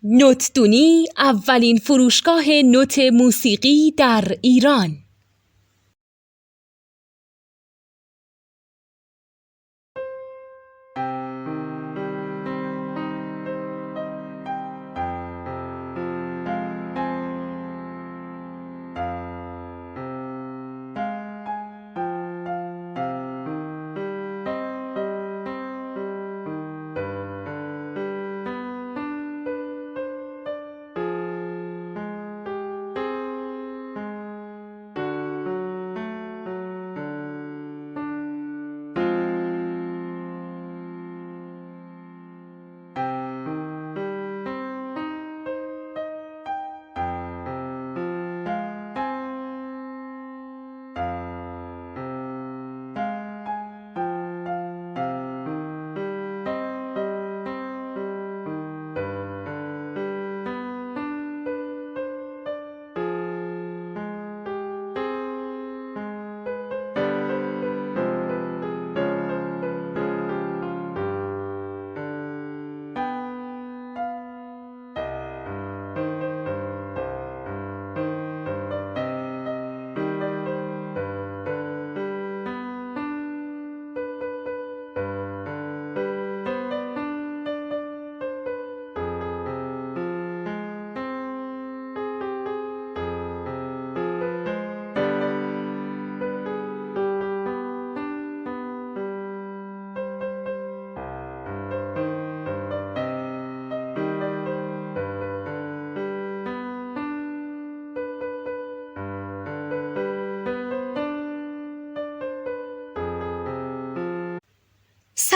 نوتدونی اولین فروشگاه نوت موسیقی در ایران.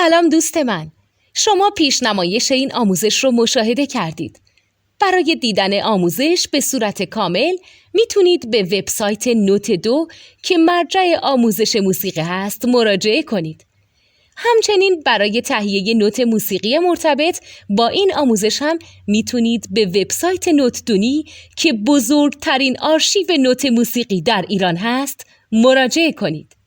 سلام دوست من، شما پیشنمایش این آموزش رو مشاهده کردید. برای دیدن آموزش به صورت کامل میتونید به وبسایت نوت2 که مرجع آموزش موسیقی هست مراجعه کنید. همچنین برای تهیه نوت موسیقی مرتبط با این آموزش هم میتونید به وبسایت نوتدونی که بزرگترین آرشیو نوت موسیقی در ایران هست مراجعه کنید.